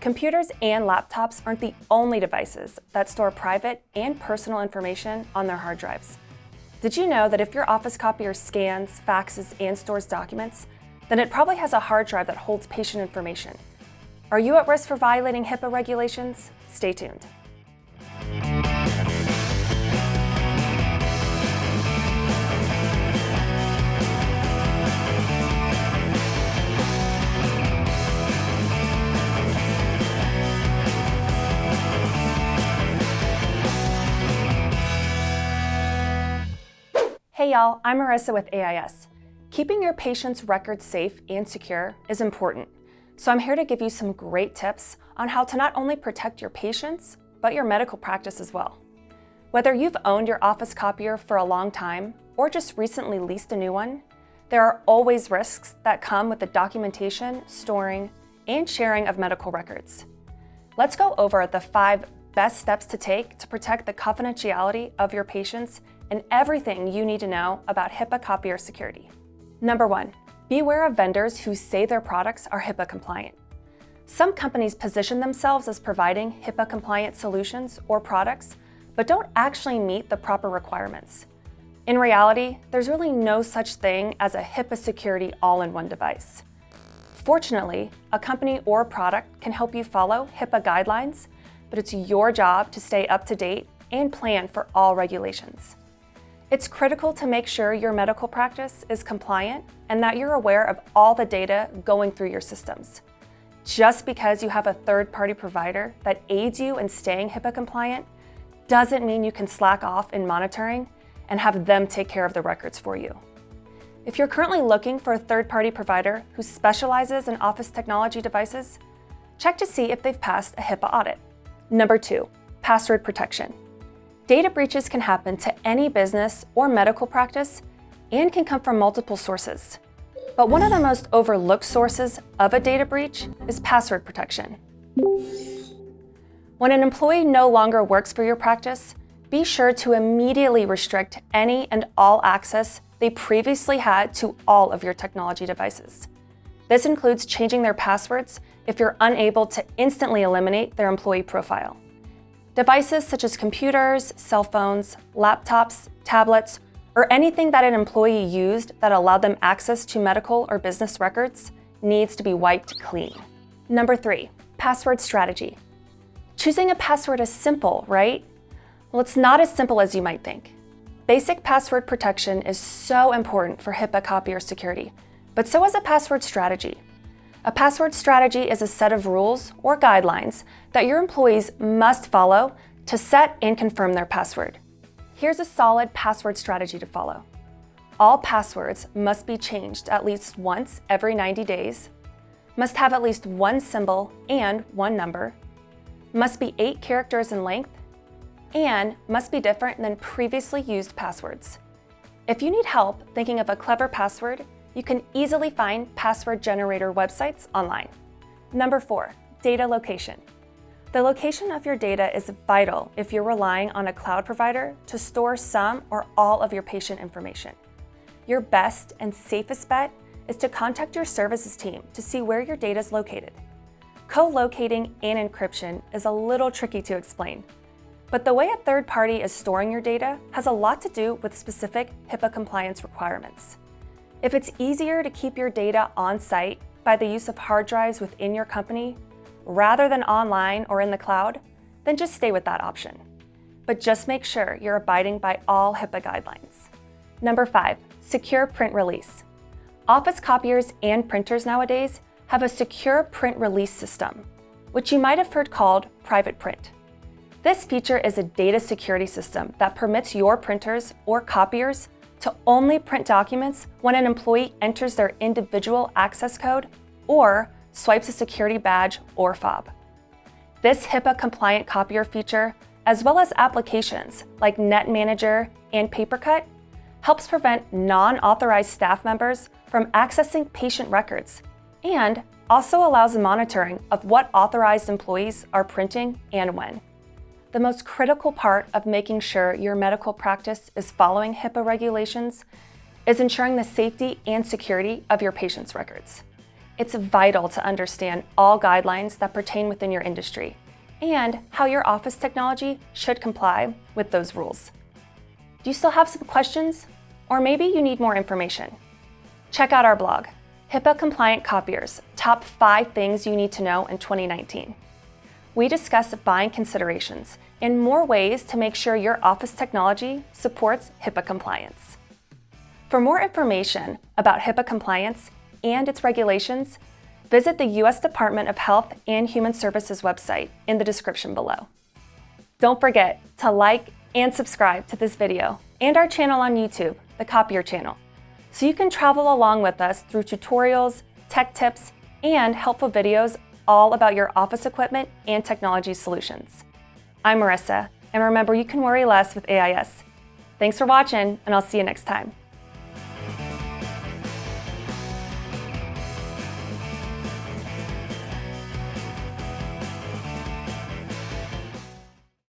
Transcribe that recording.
Computers and laptops aren't the only devices that store private and personal information on their hard drives. Did you know that if your office copier scans, faxes, and stores documents, then it probably has a hard drive that holds patient information? Are you at risk for violating HIPAA regulations? Stay tuned. Hey y'all, I'm Marissa with AIS. Keeping your patient's records safe and secure is important, so I'm here to give you some great tips on how to not only protect your patients, but your medical practice as well. Whether you've owned your office copier for a long time or just recently leased a new one, there are always risks that come with the documentation, storing, and sharing of medical records. Let's go over the 5 best steps to take to protect the confidentiality of your patients and everything you need to know about HIPAA copier security. Number 1, beware of vendors who say their products are HIPAA compliant. Some companies position themselves as providing HIPAA compliant solutions or products, but don't actually meet the proper requirements. In reality, there's really no such thing as a HIPAA security all-in-one device. Fortunately, a company or product can help you follow HIPAA guidelines, but it's your job to stay up to date and plan for all regulations. It's critical to make sure your medical practice is compliant and that you're aware of all the data going through your systems. Just because you have a third-party provider that aids you in staying HIPAA compliant doesn't mean you can slack off in monitoring and have them take care of the records for you. If you're currently looking for a third-party provider who specializes in office technology devices, check to see if they've passed a HIPAA audit. Number 2, password protection. Data breaches can happen to any business or medical practice and can come from multiple sources. But one of the most overlooked sources of a data breach is password protection. When an employee no longer works for your practice, be sure to immediately restrict any and all access they previously had to all of your technology devices. This includes changing their passwords if you're unable to instantly eliminate their employee profile. Devices such as computers, cell phones, laptops, tablets, or anything that an employee used that allowed them access to medical or business records needs to be wiped clean. Number 3, password strategy. Choosing a password is simple, right? Well, it's not as simple as you might think. Basic password protection is so important for HIPAA copier security, but so is a password strategy. A password strategy is a set of rules or guidelines that your employees must follow to set and confirm their password. Here's a solid password strategy to follow. All passwords must be changed at least once every 90 days, must have at least one symbol and one number, must be 8 characters in length, and must be different than previously used passwords. If you need help thinking of a clever password, you can easily find password generator websites online. Number 4, data location. The location of your data is vital if you're relying on a cloud provider to store some or all of your patient information. Your best and safest bet is to contact your services team to see where your data is located. Co-locating and encryption is a little tricky to explain, but the way a third party is storing your data has a lot to do with specific HIPAA compliance requirements. If it's easier to keep your data on-site by the use of hard drives within your company, rather than online or in the cloud, then just stay with that option. But just make sure you're abiding by all HIPAA guidelines. Number 5, secure print release. Office copiers and printers nowadays have a secure print release system, which you might have heard called private print. This feature is a data security system that permits your printers or copiers to only print documents when an employee enters their individual access code or swipes a security badge or fob. This HIPAA-compliant copier feature, as well as applications like Net Manager and PaperCut, helps prevent non-authorized staff members from accessing patient records and also allows monitoring of what authorized employees are printing and when. The most critical part of making sure your medical practice is following HIPAA regulations is ensuring the safety and security of your patients' records. It's vital to understand all guidelines that pertain within your industry and how your office technology should comply with those rules. Do you still have some questions? Or maybe you need more information? Check out our blog, HIPAA Compliant Copiers, Top 5 Things You Need to Know in 2019. We discuss buying considerations and more ways to make sure your office technology supports HIPAA compliance. For more information about HIPAA compliance and its regulations, visit the U.S. Department of Health and Human Services website in the description below. Don't forget to like and subscribe to this video and our channel on YouTube, the Copier channel, so you can travel along with us through tutorials, tech tips, and helpful videos all about your office equipment and technology solutions. I'm Marissa, and remember, you can worry less with AIS. Thanks for watching, and I'll see you next time.